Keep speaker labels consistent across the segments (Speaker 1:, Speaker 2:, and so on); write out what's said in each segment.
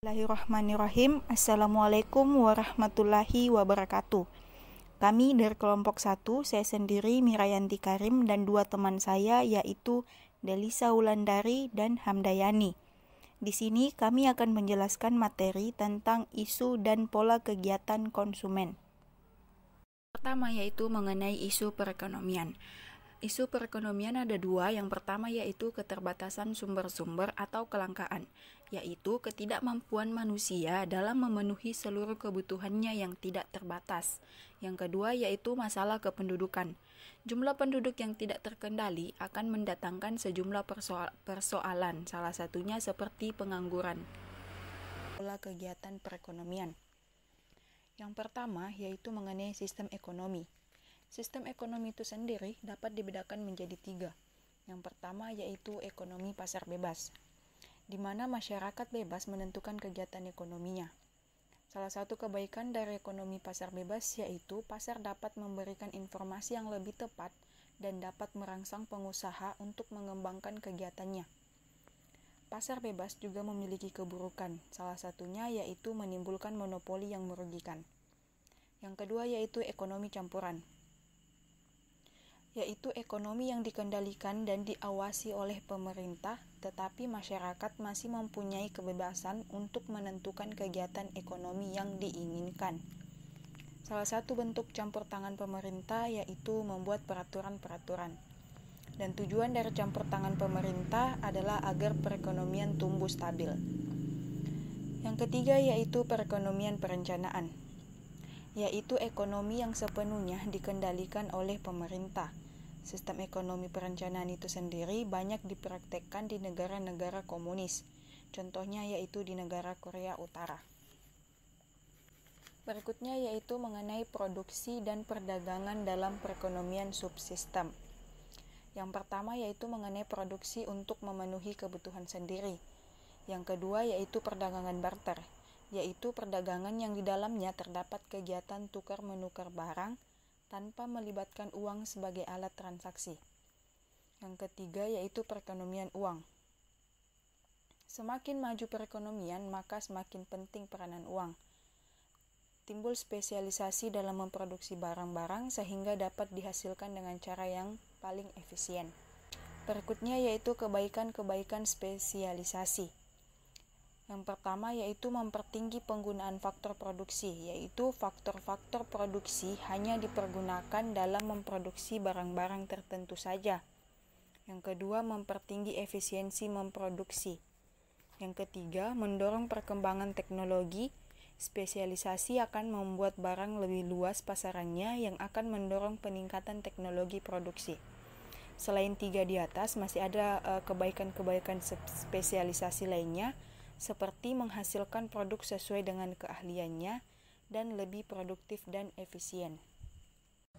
Speaker 1: Bismillahirrahmanirrahim. Assalamualaikum warahmatullahi wabarakatuh. Kami dari kelompok 1, saya sendiri Mirayanti Karim dan dua teman saya yaitu Delisa Wulandari dan Hamdayani. Di sini kami akan menjelaskan materi tentang isu dan pola kegiatan konsumen. Pertama yaitu mengenai isu perekonomian. Isu perekonomian ada dua. Yang pertama yaitu keterbatasan sumber-sumber atau kelangkaan, yaitu ketidakmampuan manusia dalam memenuhi seluruh kebutuhannya yang tidak terbatas. Yang kedua yaitu masalah kependudukan. Jumlah penduduk yang tidak terkendali akan mendatangkan sejumlah persoalan, salah satunya seperti pengangguran. Pola kegiatan perekonomian. Yang pertama yaitu mengenai sistem ekonomi. Sistem ekonomi itu sendiri dapat dibedakan menjadi 3. Yang pertama yaitu ekonomi pasar bebas, di mana masyarakat bebas menentukan kegiatan ekonominya. Salah satu kebaikan dari ekonomi pasar bebas yaitu pasar dapat memberikan informasi yang lebih tepat dan dapat merangsang pengusaha untuk mengembangkan kegiatannya. Pasar bebas juga memiliki keburukan, salah satunya yaitu menimbulkan monopoli yang merugikan. Yang kedua yaitu ekonomi campuran, yaitu ekonomi yang dikendalikan dan diawasi oleh pemerintah, tetapi masyarakat masih mempunyai kebebasan untuk menentukan kegiatan ekonomi yang diinginkan. Salah satu bentuk campur tangan pemerintah yaitu membuat peraturan-peraturan. Dan tujuan dari campur tangan pemerintah adalah agar perekonomian tumbuh stabil. Yang ketiga yaitu perekonomian perencanaan, yaitu ekonomi yang sepenuhnya dikendalikan oleh pemerintah. Sistem ekonomi perencanaan itu sendiri banyak dipraktekkan di negara-negara komunis. Contohnya yaitu di negara Korea Utara. Berikutnya yaitu mengenai produksi dan perdagangan dalam perekonomian subsistem. Yang pertama yaitu mengenai produksi untuk memenuhi kebutuhan sendiri. Yang kedua yaitu perdagangan barter, yaitu perdagangan yang di dalamnya terdapat kegiatan tukar-menukar barang tanpa melibatkan uang sebagai alat transaksi. Yang ketiga yaitu perekonomian uang. Semakin maju perekonomian, maka semakin penting peranan uang. Timbul spesialisasi dalam memproduksi barang-barang sehingga dapat dihasilkan dengan cara yang paling efisien. Berikutnya yaitu kebaikan-kebaikan spesialisasi. Yang pertama yaitu mempertinggi penggunaan faktor produksi, yaitu faktor-faktor produksi hanya dipergunakan dalam memproduksi barang-barang tertentu saja. Yang kedua, mempertinggi efisiensi memproduksi. Yang ketiga, mendorong perkembangan teknologi. Spesialisasi akan membuat barang lebih luas pasarannya yang akan mendorong peningkatan teknologi produksi. Selain 3 di atas, masih ada kebaikan-kebaikan spesialisasi lainnya, seperti menghasilkan produk sesuai dengan keahliannya dan lebih produktif dan efisien.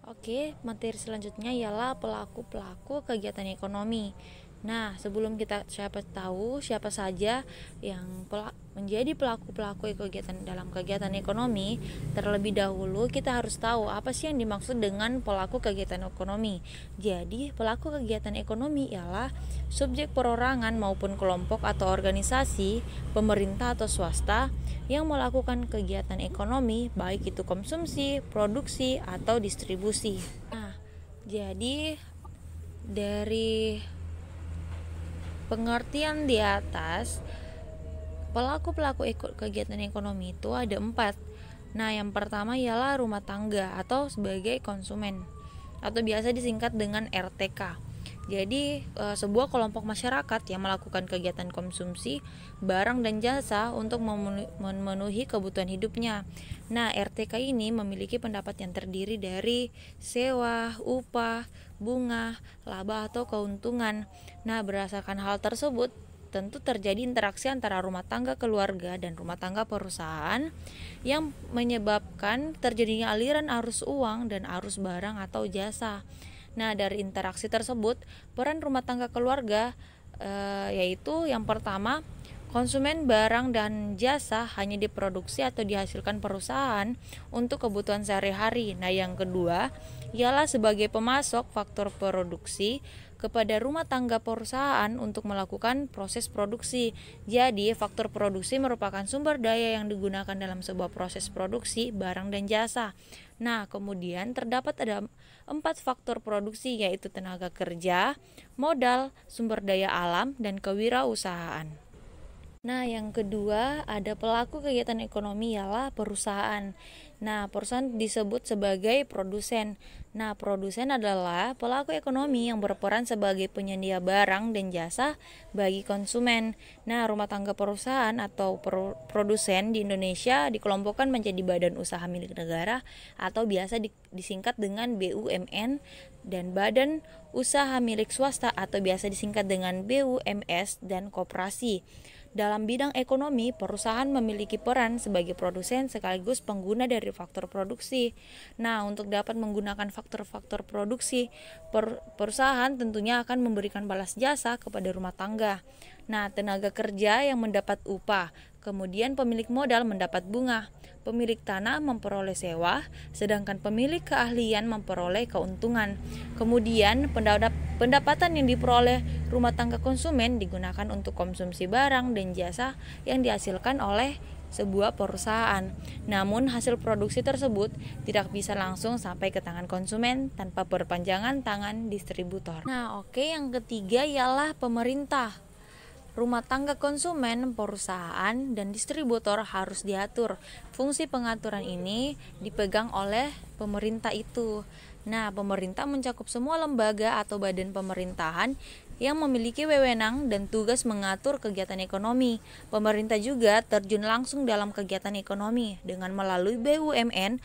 Speaker 2: Oke, materi selanjutnya ialah pelaku-pelaku kegiatan ekonomi. Nah, sebelum kita tahu siapa saja yang menjadi pelaku-pelaku kegiatan dalam kegiatan ekonomi, terlebih dahulu kita harus tahu apa sih yang dimaksud dengan pelaku kegiatan ekonomi. Jadi, pelaku kegiatan ekonomi ialah subjek perorangan maupun kelompok atau organisasi, pemerintah atau swasta yang melakukan kegiatan ekonomi, baik itu konsumsi, produksi, atau distribusi. Nah, jadi dari pengertian di atas, pelaku-pelaku kegiatan ekonomi itu ada 4. Nah, yang pertama ialah rumah tangga atau sebagai konsumen, atau biasa disingkat dengan RTK. Jadi, sebuah kelompok masyarakat yang melakukan kegiatan konsumsi barang dan jasa untuk memenuhi kebutuhan hidupnya. Nah, RTK ini memiliki pendapat yang terdiri dari sewa, upah, bunga, laba atau keuntungan. Nah, berdasarkan hal tersebut, tentu terjadi interaksi antara rumah tangga keluarga dan rumah tangga perusahaan yang menyebabkan terjadinya aliran arus uang dan arus barang atau jasa. Nah, dari interaksi tersebut, peran rumah tangga keluarga yaitu yang pertama, konsumen barang dan jasa hanya diproduksi atau dihasilkan perusahaan untuk kebutuhan sehari-hari. Nah, yang kedua ialah sebagai pemasok faktor produksi, kepada rumah tangga perusahaan untuk melakukan proses produksi. Jadi, faktor produksi merupakan sumber daya yang digunakan dalam sebuah proses produksi barang dan jasa. Nah, kemudian terdapat ada 4 faktor produksi, yaitu tenaga kerja, modal, sumber daya alam, dan kewirausahaan. Nah, yang kedua ada pelaku kegiatan ekonomi ialah perusahaan. Nah, perusahaan disebut sebagai produsen. Nah, produsen adalah pelaku ekonomi yang berperan sebagai penyedia barang dan jasa bagi konsumen. Nah, rumah tangga perusahaan atau produsen di Indonesia dikelompokkan menjadi badan usaha milik negara atau biasa disingkat dengan BUMN, dan badan usaha milik swasta atau biasa disingkat dengan BUMS, dan koperasi. Dalam bidang ekonomi, perusahaan memiliki peran sebagai produsen sekaligus pengguna dari faktor produksi. Nah, untuk dapat menggunakan faktor-faktor produksi, perusahaan tentunya akan memberikan balas jasa kepada rumah tangga. Nah, tenaga kerja yang mendapat upah, kemudian pemilik modal mendapat bunga, pemilik tanah memperoleh sewa, sedangkan pemilik keahlian memperoleh keuntungan. Kemudian pendapatan yang diperoleh rumah tangga konsumen digunakan untuk konsumsi barang dan jasa yang dihasilkan oleh sebuah perusahaan. Namun hasil produksi tersebut tidak bisa langsung sampai ke tangan konsumen tanpa perpanjangan tangan distributor. Nah, yang ketiga ialah pemerintah. Rumah tangga konsumen, perusahaan, dan distributor harus diatur. Fungsi pengaturan ini dipegang oleh pemerintah itu. Nah, pemerintah mencakup semua lembaga atau badan pemerintahan yang memiliki wewenang dan tugas mengatur kegiatan ekonomi. Pemerintah juga terjun langsung dalam kegiatan ekonomi dengan melalui BUMN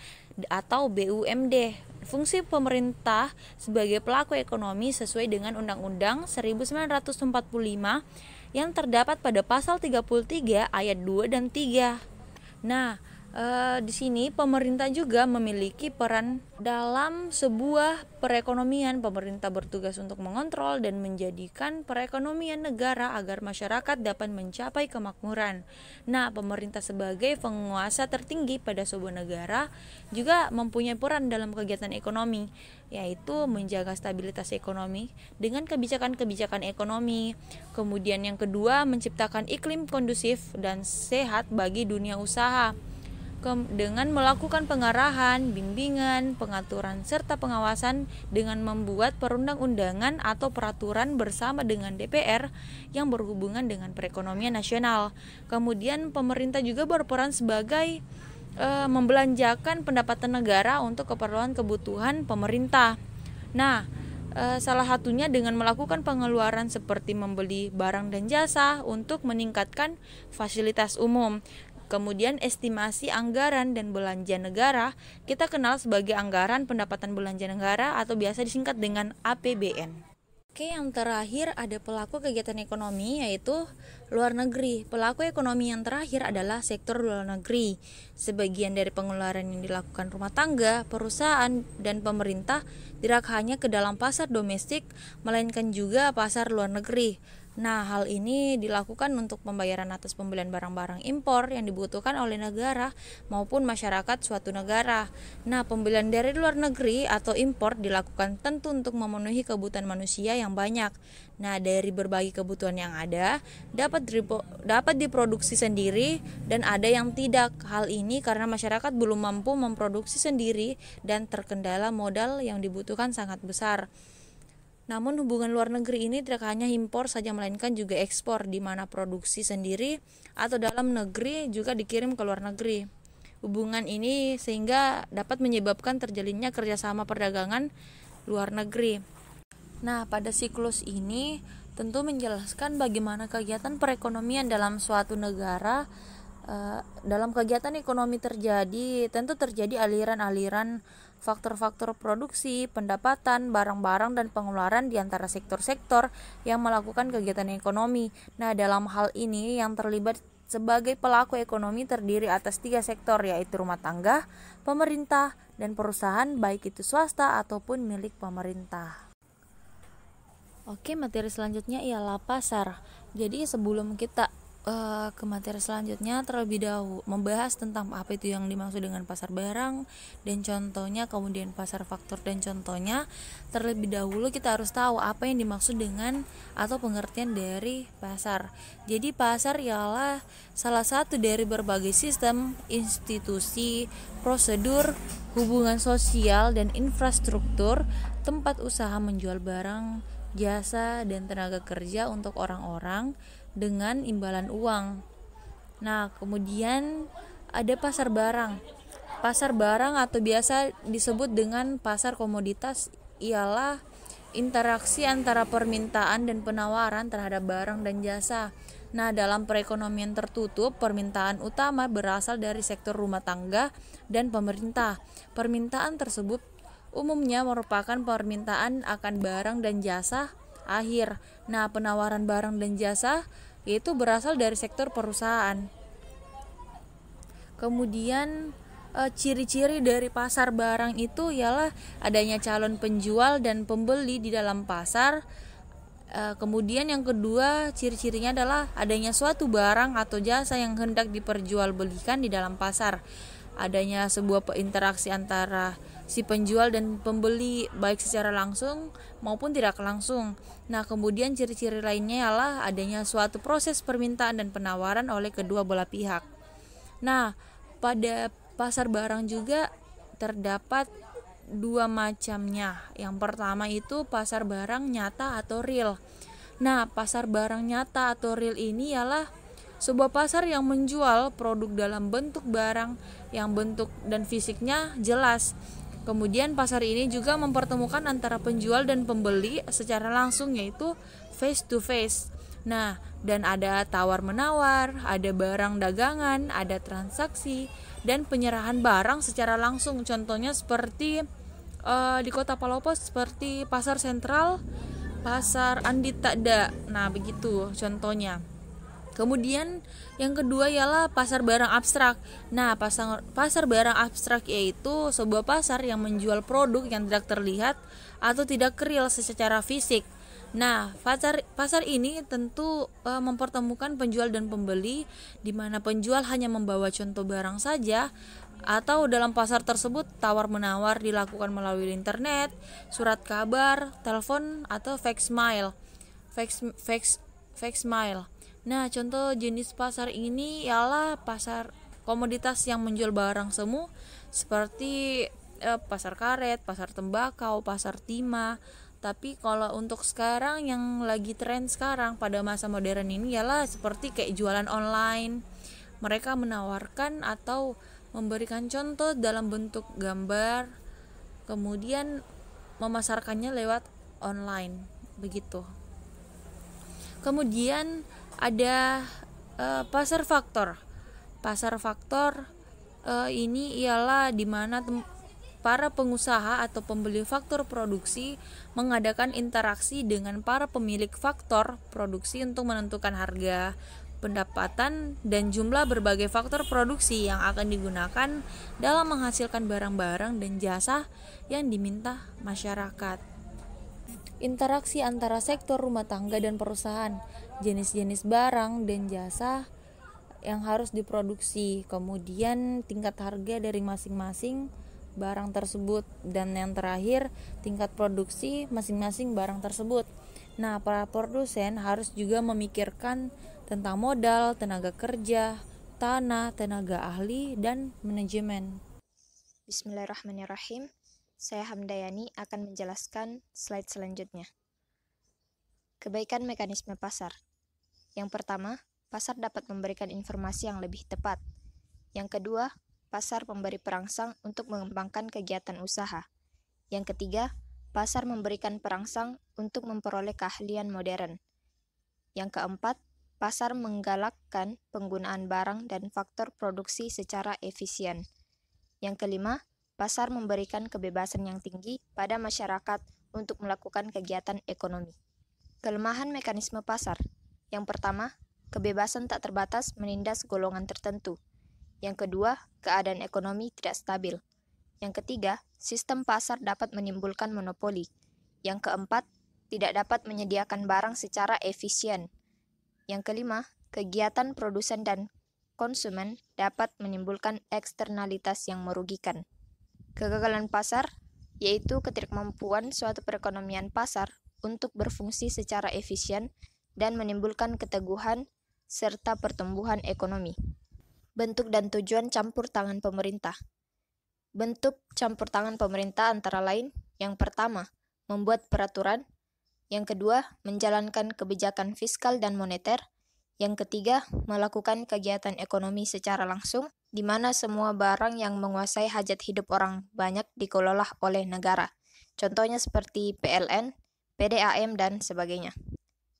Speaker 2: atau BUMD. Fungsi pemerintah sebagai pelaku ekonomi sesuai dengan Undang-Undang 1945 yang terdapat pada pasal 33 ayat 2 dan 3. Nah, di sini pemerintah juga memiliki peran dalam sebuah perekonomian. Pemerintah bertugas untuk mengontrol dan menjadikan perekonomian negara agar masyarakat dapat mencapai kemakmuran. Nah, pemerintah sebagai penguasa tertinggi pada sebuah negara juga mempunyai peran dalam kegiatan ekonomi, yaitu menjaga stabilitas ekonomi dengan kebijakan-kebijakan ekonomi. Kemudian yang kedua, menciptakan iklim kondusif dan sehat bagi dunia usaha dengan melakukan pengarahan, bimbingan, pengaturan, serta pengawasan dengan membuat perundang-undangan atau peraturan bersama dengan DPR yang berhubungan dengan perekonomian nasional. Kemudian pemerintah juga berperan sebagai membelanjakan pendapatan negara untuk keperluan kebutuhan pemerintah. Nah, salah satunya dengan melakukan pengeluaran seperti membeli barang dan jasa untuk meningkatkan fasilitas umum. Kemudian estimasi anggaran dan belanja negara kita kenal sebagai anggaran pendapatan belanja negara atau biasa disingkat dengan APBN. Yang terakhir ada pelaku kegiatan ekonomi, yaitu luar negeri. Pelaku ekonomi yang terakhir adalah sektor luar negeri. Sebagian dari pengeluaran yang dilakukan rumah tangga, perusahaan, dan pemerintah tidak hanya ke dalam pasar domestik, melainkan juga pasar luar negeri. Nah, hal ini dilakukan untuk pembayaran atas pembelian barang-barang impor yang dibutuhkan oleh negara maupun masyarakat suatu negara. Nah, pembelian dari luar negeri atau impor dilakukan tentu untuk memenuhi kebutuhan manusia yang banyak. Nah, dari berbagai kebutuhan yang ada dapat diproduksi sendiri dan ada yang tidak. Hal ini karena masyarakat belum mampu memproduksi sendiri dan terkendala modal yang dibutuhkan sangat besar. Namun hubungan luar negeri ini tidak hanya impor saja melainkan juga ekspor, di mana produksi sendiri atau dalam negeri juga dikirim ke luar negeri. Hubungan ini sehingga dapat menyebabkan terjalinnya kerjasama perdagangan luar negeri. Nah, pada siklus ini tentu menjelaskan bagaimana kegiatan perekonomian dalam suatu negara. Dalam kegiatan ekonomi tentu terjadi aliran-aliran faktor-faktor produksi, pendapatan, barang-barang, dan pengeluaran di antara sektor-sektor yang melakukan kegiatan ekonomi. Nah, dalam hal ini yang terlibat sebagai pelaku ekonomi terdiri atas 3 sektor, yaitu rumah tangga, pemerintah, dan perusahaan, baik itu swasta ataupun milik pemerintah. Materi selanjutnya ialah pasar. Jadi sebelum kita ke materi selanjutnya terlebih dahulu membahas tentang apa itu yang dimaksud dengan pasar barang dan contohnya, kemudian pasar faktor dan contohnya. Terlebih dahulu kita harus tahu apa yang dimaksud dengan atau pengertian dari pasar. Jadi pasar ialah salah satu dari berbagai sistem, institusi, prosedur, hubungan sosial dan infrastruktur tempat usaha menjual barang, jasa, dan tenaga kerja untuk orang-orang dengan imbalan uang. Nah, kemudian ada pasar barang. Pasar barang atau biasa disebut dengan pasar komoditas ialah interaksi antara permintaan dan penawaran terhadap barang dan jasa. Nah, dalam perekonomian tertutup, permintaan utama berasal dari sektor rumah tangga dan pemerintah. Permintaan tersebut umumnya merupakan permintaan akan barang dan jasa akhir. Nah, penawaran barang dan jasa yaitu berasal dari sektor perusahaan. Kemudian ciri-ciri dari pasar barang itu ialah adanya calon penjual dan pembeli di dalam pasar. Kemudian yang kedua, ciri-cirinya adalah adanya suatu barang atau jasa yang hendak diperjualbelikan di dalam pasar. Adanya sebuah interaksi antara si penjual dan pembeli baik secara langsung maupun tidak langsung. Nah, kemudian ciri-ciri lainnya ialah adanya suatu proses permintaan dan penawaran oleh kedua belah pihak. Nah, pada pasar barang juga terdapat dua macamnya. Yang pertama itu pasar barang nyata atau real. Nah, pasar barang nyata atau real ini ialah sebuah pasar yang menjual produk dalam bentuk barang yang bentuk dan fisiknya jelas. Kemudian pasar ini juga mempertemukan antara penjual dan pembeli secara langsung, yaitu face to face. Nah, dan ada tawar-menawar, ada barang dagangan, ada transaksi, dan penyerahan barang secara langsung. Contohnya seperti di Kota Palopo seperti Pasar Sentral, Pasar Andi Takda. Nah, begitu contohnya. Kemudian yang kedua ialah pasar barang abstrak. Nah, pasar barang abstrak yaitu sebuah pasar yang menjual produk yang tidak terlihat atau tidak real secara fisik. Nah, pasar ini tentu mempertemukan penjual dan pembeli, di mana penjual hanya membawa contoh barang saja, atau dalam pasar tersebut tawar-menawar dilakukan melalui internet, surat kabar, telepon, atau fax mail. Nah, contoh jenis pasar ini ialah pasar komoditas yang menjual barang semu seperti pasar karet, pasar tembakau, pasar timah. Tapi kalau untuk sekarang yang lagi tren sekarang pada masa modern ini ialah seperti kayak jualan online. Mereka menawarkan atau memberikan contoh dalam bentuk gambar, kemudian memasarkannya lewat online, begitu. Kemudian ada pasar faktor. Pasar faktor ini ialah di mana para pengusaha atau pembeli faktor produksi mengadakan interaksi dengan para pemilik faktor produksi untuk menentukan harga, pendapatan, dan jumlah berbagai faktor produksi yang akan digunakan dalam menghasilkan barang-barang dan jasa yang diminta masyarakat. Interaksi antara sektor rumah tangga dan perusahaan, jenis-jenis barang dan jasa yang harus diproduksi, kemudian tingkat harga dari masing-masing barang tersebut, dan yang terakhir tingkat produksi masing-masing barang tersebut. Nah, para produsen harus juga memikirkan tentang modal, tenaga kerja, tanah, tenaga ahli, dan manajemen.
Speaker 3: Bismillahirrahmanirrahim. Saya Hamdayani akan menjelaskan slide selanjutnya. Kebaikan mekanisme pasar. Yang pertama, pasar dapat memberikan informasi yang lebih tepat. Yang kedua, pasar memberi perangsang untuk mengembangkan kegiatan usaha. Yang ketiga, pasar memberikan perangsang untuk memperoleh keahlian modern. Yang keempat, pasar menggalakkan penggunaan barang dan faktor produksi secara efisien. Yang kelima, pasar memberikan kebebasan yang tinggi pada masyarakat untuk melakukan kegiatan ekonomi. Kelemahan mekanisme pasar. Yang pertama, kebebasan tak terbatas menindas golongan tertentu. Yang kedua, keadaan ekonomi tidak stabil. Yang ketiga, sistem pasar dapat menimbulkan monopoli. Yang keempat, tidak dapat menyediakan barang secara efisien. Yang kelima, kegiatan produsen dan konsumen dapat menimbulkan eksternalitas yang merugikan. Kegagalan pasar yaitu ketidakmampuan suatu perekonomian pasar untuk berfungsi secara efisien dan menimbulkan keteguhan serta pertumbuhan ekonomi. Bentuk dan tujuan campur tangan pemerintah. Bentuk campur tangan pemerintah antara lain, yang pertama, membuat peraturan, yang kedua, menjalankan kebijakan fiskal dan moneter, yang ketiga, melakukan kegiatan ekonomi secara langsung, di mana semua barang yang menguasai hajat hidup orang banyak dikelola oleh negara. Contohnya seperti PLN, PDAM, dan sebagainya.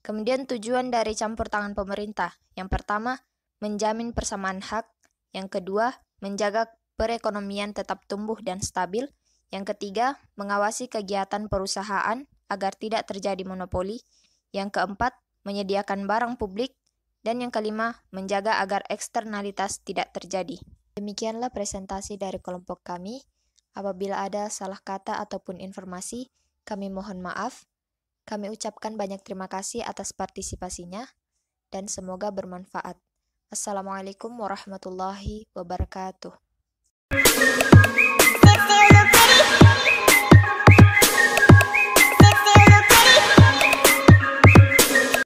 Speaker 3: Kemudian tujuan dari campur tangan pemerintah. Yang pertama, menjamin persamaan hak. Yang kedua, menjaga perekonomian tetap tumbuh dan stabil. Yang ketiga, mengawasi kegiatan perusahaan agar tidak terjadi monopoli. Yang keempat, menyediakan barang publik. Dan yang kelima, menjaga agar eksternalitas tidak terjadi. Demikianlah presentasi dari kelompok kami. Apabila ada salah kata ataupun informasi, kami mohon maaf. Kami ucapkan banyak terima kasih atas partisipasinya dan semoga bermanfaat. Assalamualaikum warahmatullahi wabarakatuh.